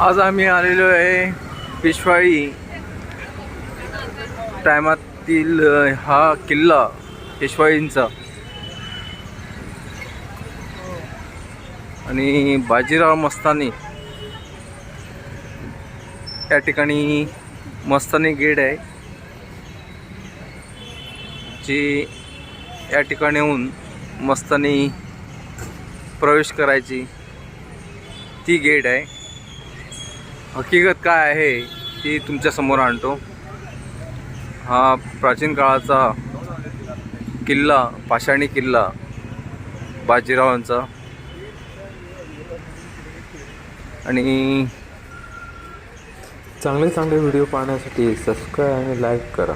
आज आम्ही आलेलो आहे पेशवाई टायमातील हा किल्ला पेशवाईंचा आणि बाजीराव मस्तानी या ठिकाणी मस्तानी गेट आहे जी या ठिकाणीहून मस्तानी प्रवेश करायची ती गेट आहे। हकीकत काय आहे ती तुमच्या समोर आणतो। हा प्राचीन काळाचा किल्ला, पाषाणी किल्ला बाजीरावांचा आणि चांगले व्हिडिओ पाहण्यासाठी सबस्क्राईब आणि लाईक करा।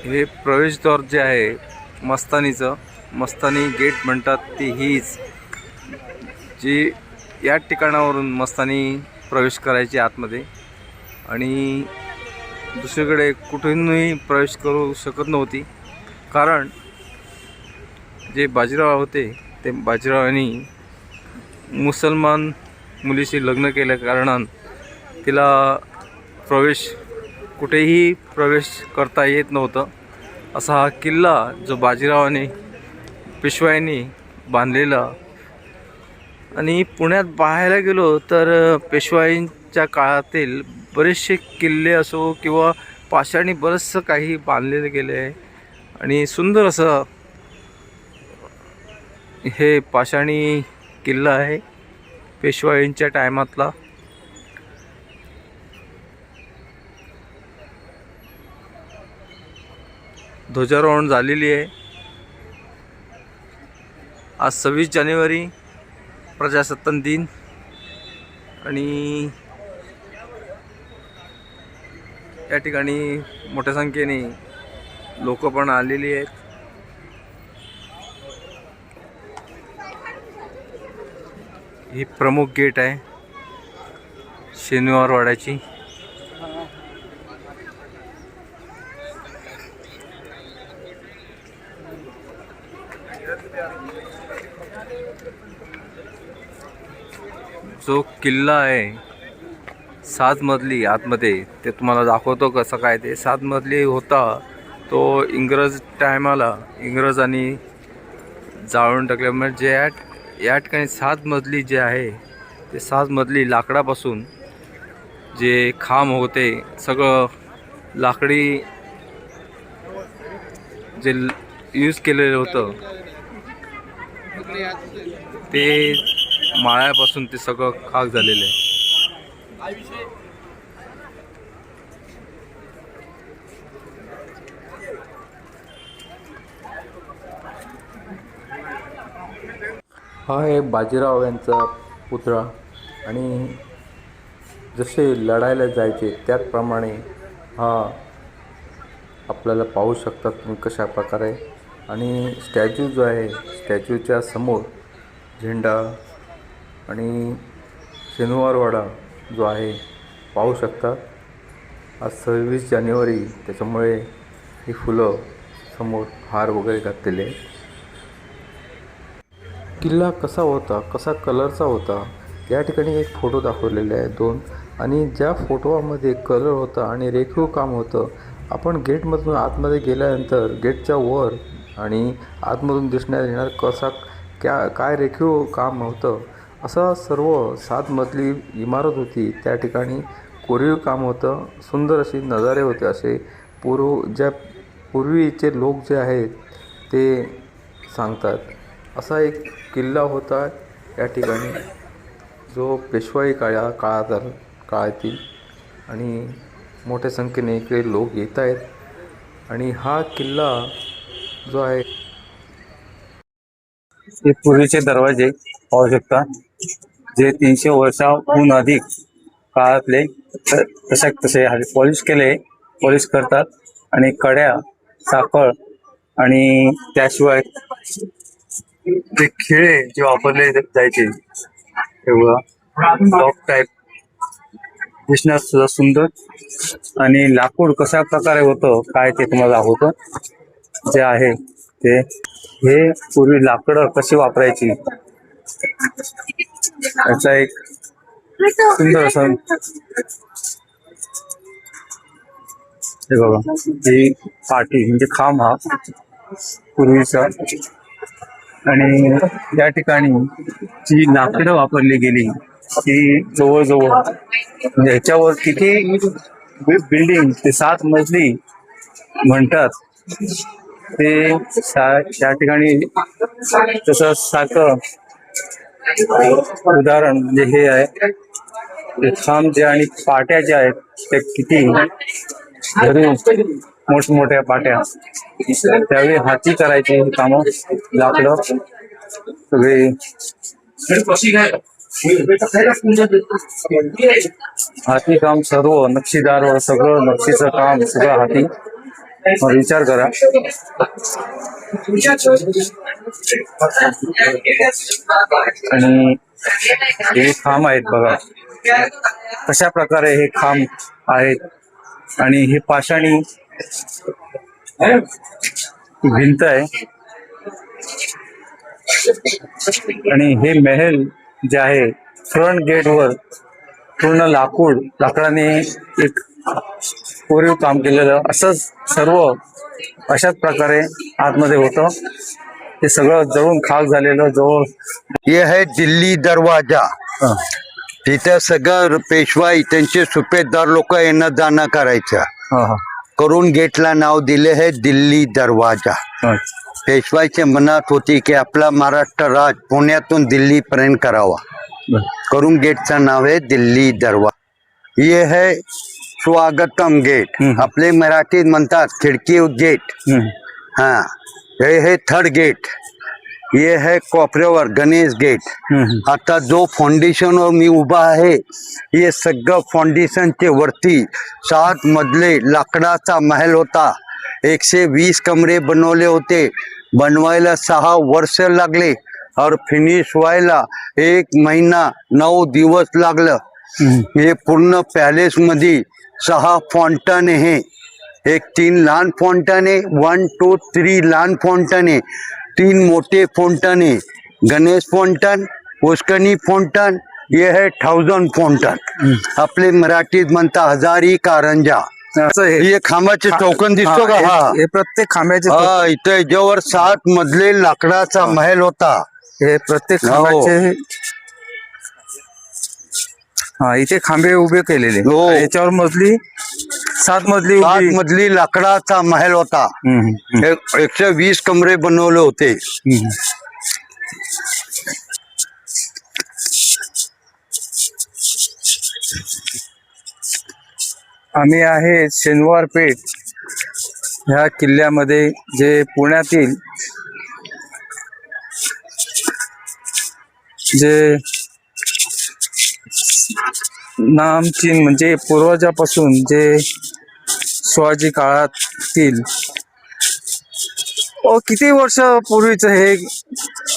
हे प्रवेशद्वार जे आहे मस्तानीचं, मस्तानी गेट म्हणतात ती हीच जी या ठिकाणावरून मस्तानी प्रवेश करायची आतमध्ये आणि दुसरीकडे कुठूनही प्रवेश करू शकत नव्हती, कारण जे बाजीराव होते ते बाजीरावांनी मुसलमान मुलीशी लग्न केल्या कारणानं तिला कुठेही प्रवेश करता येत नव्हतं। असा हा किल्ला जो बाजीरावाने पेशवाईंनी बांधलेला। आणि पुण्यात पाहायला गेलो तर पेशवाईंच्या काळातील बरेचसे किल्ले असो किंवा पाषाणी बरंचसं काही बांधलेलं गेले आहे आणि सुंदर असं हे पाषाणी किल्ला आहे पेशवाईंच्या टायमातला। ध्वजारोहण झालेली आहे। आज 26 जानेवारी प्रजासत्ताक दिन आणि या ठिकाणी मोठ्या संख्येने लोक पण आलेली आहेत। ही प्रमुख गेट आहे शनिवारवाड्याची। जो किल्ला आहे 7 मजली आतमध्ये ते तुम्हाला दाखवतो कसं काय ते 7 मजली होता। तो इंग्रज टायमाला इंग्रजांनी जाळून टाकले। म्हणजे या ठिकाणी 7 मजली जे आहे ते 7 मजली लाकडापासून जे खांब होते सगळं लाकडी जे यूज केलेलं होतं ते माळ्यापासून ते सगळं खाक झालेलं आहे। हा आहे बाजीराव यांचा पुतळा आणि जसे लढायला जायचे त्याचप्रमाणे हा आपल्याला पाहू शकतात तुम्ही कशा प्रकारे। आणि स्टॅच्यू जो आहे स्टॅच्यूच्या समोर झेंडा आणि शनिवारवाडा जो आहे पाहू शकता। आज 26 जानेवारी त्याच्यामुळे ही फुलं समोर हार वगैरे घातलेले आहे। किल्ला कसा होता, कसा कलरचा होता या ठिकाणी एक फोटो दाखवलेले आहे 2 आणि ज्या फोटोमध्ये कलर होता आणि रेखीव काम होतं। आपण गेटमधून आतमध्ये गेल्यानंतर गेटच्या वर आणि आतमधून दिसण्यात येणार काय रेखीव काम होतं। असं सर्व 7 मजली इमारत होती। त्या ठिकाणी कोरीव काम होतं, सुंदर असे नजारे होते। असे पूर्वीचे लोक जे आहेत ते सांगतात। असा एक किल्ला होता या ठिकाणी जो पेशवाई काळातील आणि मोठ्या संख्येने इकडे लोक येत आहेत। आणि हा किल्ला जो आहे हे पूर्वीचे दरवाजे पाहू शकता जे 300 वर्षाहून अधिक काळातले तसे पॉलिश करतात आणि कड्या, साखळ आणि त्याशिवाय ते खिळे जे वापरले जायचे तेव्हा लॉक टाईप दिसण्यास सुद्धा सुंदर। आणि लाकूड कशा प्रकारे होतं काय ते तुम्हाला दाखवतो जे आहे ते। हे पूर्वी लाकडं कशी वापरायची याचा एक सुंदर असा हे बघा, ही पाठी म्हणजे खांब हा पूर्वीचा, आणि या ठिकाणी जी लाकडं वापरली गेली ती जवळजवळ म्हणजे ह्याच्यावर किती बिल्डिंग ते 7 मजली म्हणतात ते त्या ठिकाणी तसं सारखं उदाहरण म्हणजे हे आहे. ते खांब जे आणि पाट्या ज्या आहेत त्या किती घरी मोठमोठ्या पाट्या त्यावेळी हाती करायचे हे कामं, लाकडं सगळे हाती काम, सर्व नक्षीदार सगळं नक्षीचं काम सगळं हाती. विचार करा आणि हे खांब आहेत बघा कशा प्रकारे हे खांब आहेत, आणि हे पाषाणी भिंत आहे, आणि हे महल जे आहे फ्रंट गेटवर पूर्ण लाकडाने एक कोरीव काम केलेलं, असंच सर्व अशाच प्रकारे आतमध्ये होतं. ते सगळं जळून खाक झालेलं जवळ. ये है दिल्ली दरवाजा. तिथे सगळं पेशवाई त्यांचे सुपेदार लोक येणं जाणं करायचं. करून गेटला नाव दिले है दिल्ली दरवाजा. पेशवाईच्या मनात होती की आपला महाराष्ट्र राज पुण्यातून दिल्ली पर्यंत करावा. करून गेटचं नाव आहे दिल्ली दरवाजा. ये है स्वागतम गेट. आपले मराठीत म्हणतात खिडकी गेट. हाँ, ये है थर्ड गेट. ये है कोपऱ्यावर गणेश गेट. आता जो फाउंडेशनवर मी उभा आहे हे सगळं फाउंडेशनचे वरती 7 मजले लाकडाचा महल होता. 120 कमरे बनवले होते. बनवायला 6 वर्ष लागले और फिनिश व्हायला 1 महिना 9 दिवस लागलं. हे पूर्ण पॅलेस मध्ये 6 फाउंटन आहे. एक 3 लहान फाउंटन आहे, 1 2 3 लहान फाउंटन आहे, 3 मोठे फाउंटन आहे. गणेश फाउंटन, पुष्करणी फाउंटन, ये है 1000 फाउंटन. आपले मराठीत म्हणता हजारी कारंजा. हे खांबाचे चौकन दिसतो का? हा, हे प्रत्येक खांब्याचे इथे ज्यावर 7 मजले लाकडाचा महल होता. हे प्रत्येक खांबाचे इथे खांबे उभे केलेले. याच्यावर मजली 7 मजली लाकडाचा महल होता. 120 कमरे बनवले होते. आम्ही आहे शनिवार पेठ ह्या किल्ल्यामध्ये, जे पुण्यातील जे नामचीन म्हणजे पूर्वजापासून जे शिवाजी काळातील किती वर्ष पूर्वीचं हे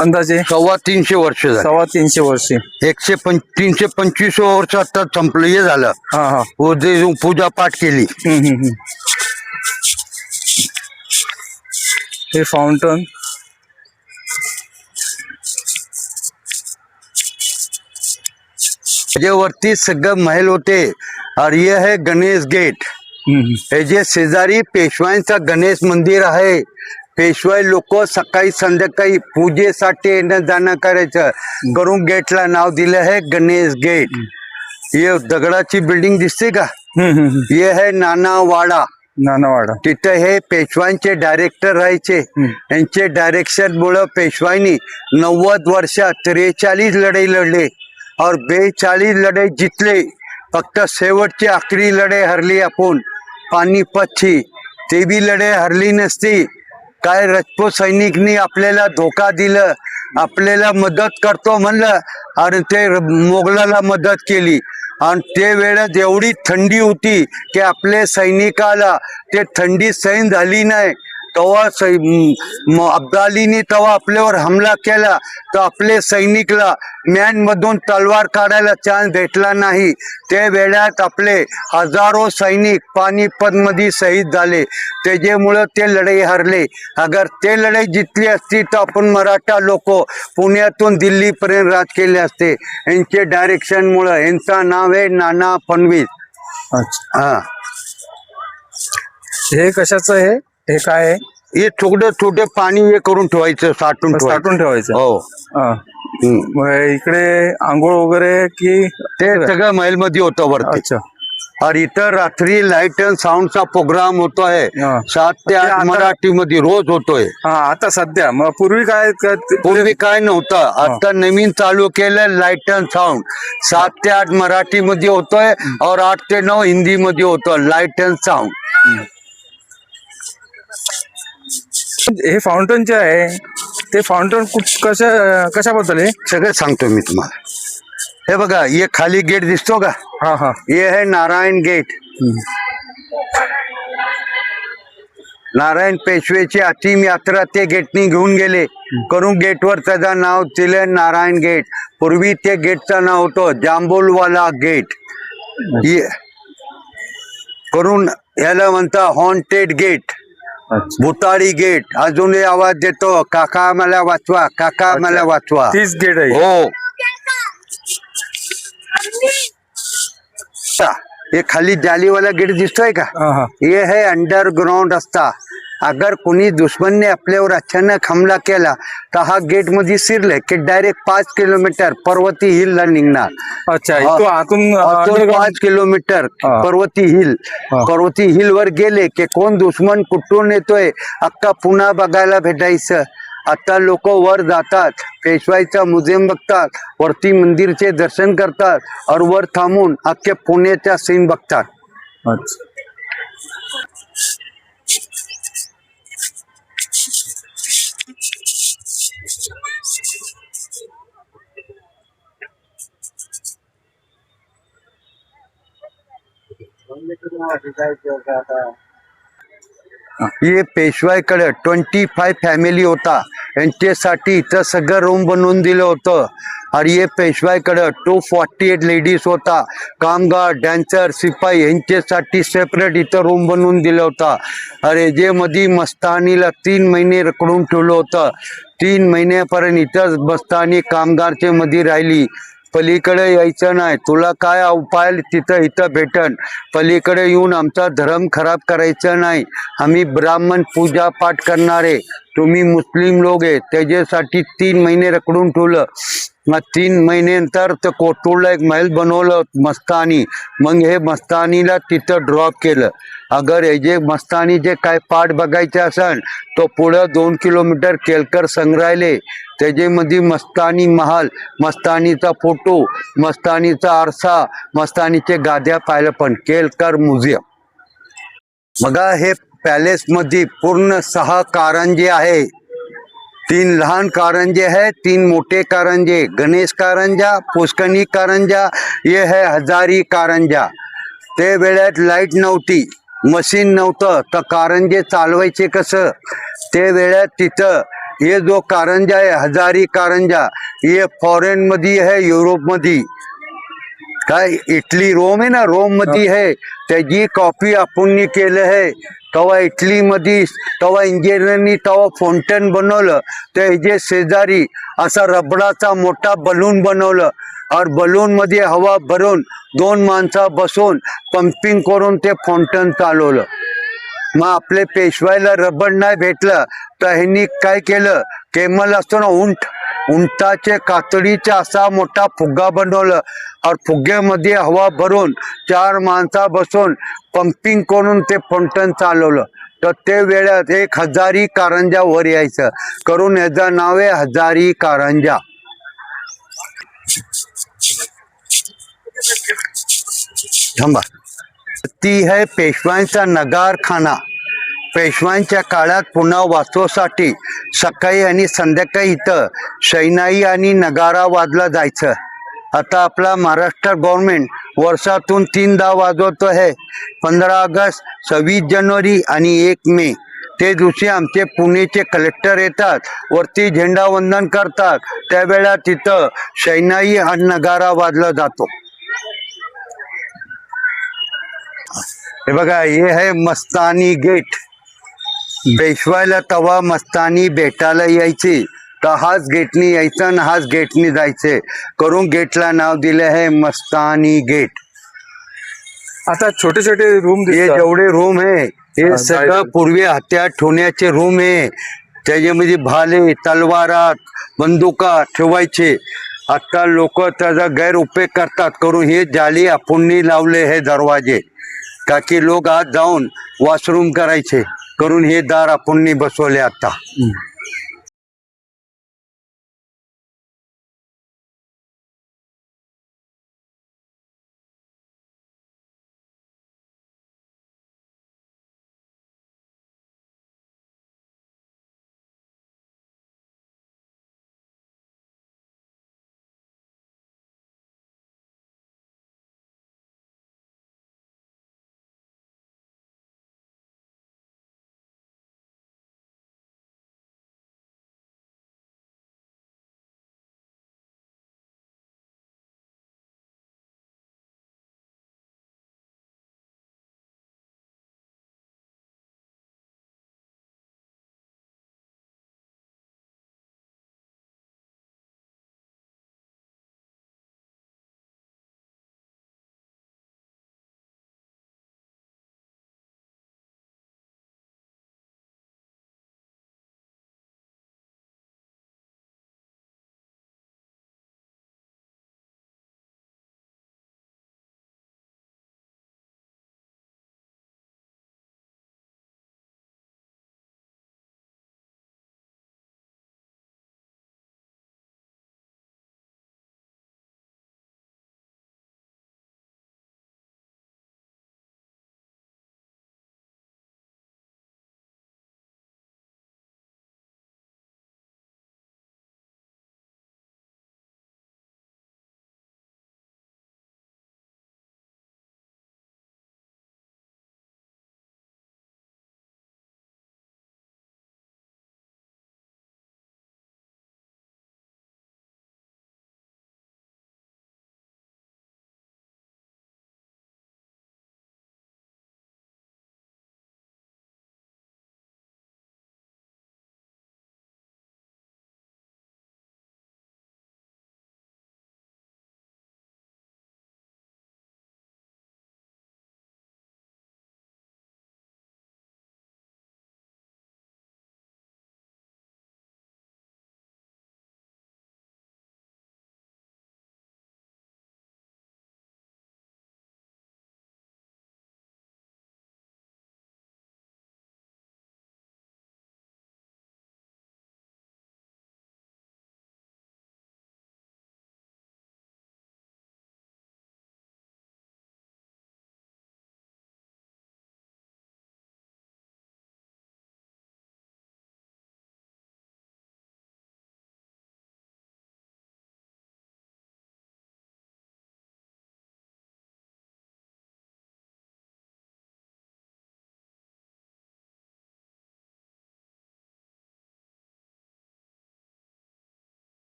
अंदाजे 350 वर्ष झाले. 350 वर्षे. 325 वर्ष आता संपलं हे झालं. पूजा पाठ केली. हे फाउंटन जे वरती सगळं महल होते. और ये है गणेश गेट. हे जे शेजारी पेशवाईंचा गणेश मंदिर आहे. पेशवाई लोक सकाळी संध्याकाळी पूजेसाठी येणं जाणं करायचं. करून गेटला नाव दिलं आहे गणेश गेट. ये दगडाची बिल्डिंग दिसते का? ये है नानावाडा. तिथे हे पेशवाईंचे डायरेक्टर राहायचे. यांचे डायरेक्शन मुळे पेशवाईंनी 90 वर्षात 43 लढाई लढले और 42 लढाई जितले. फक्त शेवटची आखरी लढाई हरली आपण पानिपतची. ते बी लढाई हरली नसती. काय राजपूत सैनिकनी आपल्याला धोका दिलं, आपल्याला मदत करतो म्हणलं आणि ते मोगलाला मदत केली. आणि ते वेळेत एवढी थंडी होती की आपल्या सैनिकाला ते थंडी सहन झाली नाही. तेव्हा अब्दालीने तेव्हा आपल्यावर हमला केला तर आपले सैनिकला म्यान मधून तलवार काढायला चान्स भेटला नाही. त्या वेळात आपले हजारो सैनिक पानिपत मध्ये शहीद झाले. त्याच्यामुळं ते लढाई हरले. अगर ते लढाई जिंकली असती तर आपण मराठा लोक पुण्यातून दिल्लीपर्यंत राज केले असते. यांचे डायरेक्शन मुळे. यांचं नाव आहे नाना फडणवीस. अच्छा, हा, हे कशाचं आहे? हे काय आहे? हे छोटे पाणी हे करून ठेवायचं, साठून ठेवायचं. हो. हा. मग इकडे आंघोळ वगैरे की ते सगळं महल मध्ये होतं वरती. अच्छा. और इतर रात्री लाईट अँड साऊंडचा प्रोग्राम होतोय. हा. 7 ते 8 मराठी मध्ये रोज होतोय. हा, आता सध्या. मग पूर्वी काय पूर्वी काय नव्हतं. आता नवीन चालू केलं लाईट अँड साऊंड. 7 ते 8 मराठी मध्ये होतोय और 8 ते 9 हिंदी मध्ये होतं लाईट अँड साऊंड. हे फाउंटन जे आहे ते फाउंटन कशाबद्दल आहे? सगळं सांगतो मी तुम्हाला. हे बघा, हे खाली गेट दिसतो का? हा हा. हे आहे नारायण गेट. नारायण पेशवेची अंतिम यात्रा ते गेटनी घेऊन गेले. करून गेटवर त्याचं नाव दिलं नारायण गेट. पूर्वी ते गेटचं नाव होतं जांभूलवाला गेट. करून याला म्हणता हॉन्टेड गेट, भुताळी गेट. अजूनही आवाज देतो, काका मला वाचवा, काका मला वाचवा. तीच गेट आहे. हो. ये खाली जालीवाला गेट दिसतोय का? ये है अंडरग्राउंड रस्ता. अगर कोणी दुश्मनने आपल्यावर अचानक हमला केला तर हा गेट मध्ये शिरले की डायरेक्ट 5 किलोमीटर पर्वती हिलला निघणार. अच्छा, इथून आतून 5 kilometre Parvati hill. Parvati hill वर गेले की कोण दुश्मन कुठून येतोय अख्खा पुन्हा बघायला भेटायचं. आता लोक वर जातात, पेशवाईचा म्युझियम बघतात, वरती मंदिरचे दर्शन करतात और वर थांबून अख्ख्या पुण्याच्या सीन बघतात. हे पेशवाईकडे 25 फॅमिली होता. यांच्यासाठी इथं सगळं रूम बनवून दिलं होतं. आणि हे पेशवाईकडे 248 लेडीज होता. कामगार, डॅन्सर, शिपाई यांच्यासाठी सेपरेट इथं रूम बनवून दिलं होता. अरे जे मध्ये मस्तानीला 3 महिने रखडून ठेवलं होतं. 3 महिन्यापर्यंत इथंच मस्तानी कामगारचे मध्ये राहिली. पलीकडे यायचं नाही, तुला काय उपाय तिथं इथं भेटन. पलीकडे येऊन आमचा धर्म खराब करायचा नाही. आम्ही ब्राह्मण पूजा पाठ करणारे, तुम्ही मुस्लिम लोक आहे. त्याच्यासाठी 3 महिने रखडून ठेवलं. मग 3 महिन्यानंतर तर कोथरूडला एक महल बनवलं मस्तानी. मग हे मस्तानीला तिथं ड्रॉप केलं. अगर हे जे मस्तानीचे काय पाठ बघायचे असेल तो पुढं 2 किलोमीटर केळकर संग्रहालय. त्याच्यामध्ये मस्तानी महल, मस्तानीचा फोटो, मस्तानीचा आरसा, मस्तानीचे गाद्या पाहिलं पण केळकर म्युझियम. बघा, हे पॅलेस मध्ये पूर्ण 6 कारंजे आहे. 3 लहान कारंजे है, 3 मोठे कारंजे. गणेश कारंजा, पुष्कणी कारंजा, ये है हजारी कारंजा. ते वेळात लाईट नव्हती, मशीन नव्हतं, तर कारंजे चालवायचे कसं? ते वेळात तिथं हे जो कारंजा आहे हजारी कारंजा, हे फॉरेन मध्ये आहे, युरोप मध्ये. काय इटली रोम आहे ना, रोम मध्ये आहे. त्याची कॉपी आपण केलं आहे. तेव्हा इटली मध्ये तेव्हा इंजिनियरनी तेव्हा फाउंटन बनवलं. त्याचे शेजारी असा रबडाचा मोठा बलून बनवलं और बलून मध्ये हवा भरून 2 माणसं बसून पंपिंग करून ते फाउंटन चालवलं. मग आपले पेशवायला रबड नाही भेटलं तर ह्यांनी काय केलं, केमल असतो ना उंट, उंटाचे कातडीचा असा मोठा फुग्गा बनवलं और फुग्ग्यामध्ये हवा भरून 4 माणसं बसून पंपिंग करून ते फाउंटन चालवलं. तर ते वेळात 1 हजारी कारंजा वर यायचं. करून याचं नाव आहे हजारी कारंजा. थांबा. ती है पेशवांचा नगारखाना. पेशवांच्या काळात पुन्हा वाचवसाठी सकाळी आणि संध्याकाळी इथं शैनाई आणि नगारा वाजला जायचं. आता आपला महाराष्ट्र गव्हर्नमेंट वर्षातून 3दा वाजवतो आहे. 15 ऑगस्ट, 26 जानेवारी आणि 1 मे. ते दिवशी आमचे पुणेचे कलेक्टर येतात, वरती झेंडावंदन करतात, त्यावेळेला तिथं शहनाई आणि नगारा वाजला जातो. हे बघा, हे आहे मस्तानी गेट. पेशवायला तवा मस्तानी भेटायला यायची तर हाच गेटनी यायचं आणि हाच गेटनी जायचे, करून गेटला नाव दिले आहे मस्तानी गेट. आता छोटे छोटे रूम हे दिसतात. जेवढे रूम आहे हे हा, सगळं जायचं. पूर्वी हत्यार ठेवण्याचे रूम आहे. त्याच्यामध्ये भाले, तलवारा, बंदुका ठेवायचे. आता लोक त्याचा गैरउपयोग करतात, करून हे जाली आपण लावले हे दरवाजे, का की लोक आज जाऊन वॉशरूम करायचे, करून हे दार आपण बसवले आता.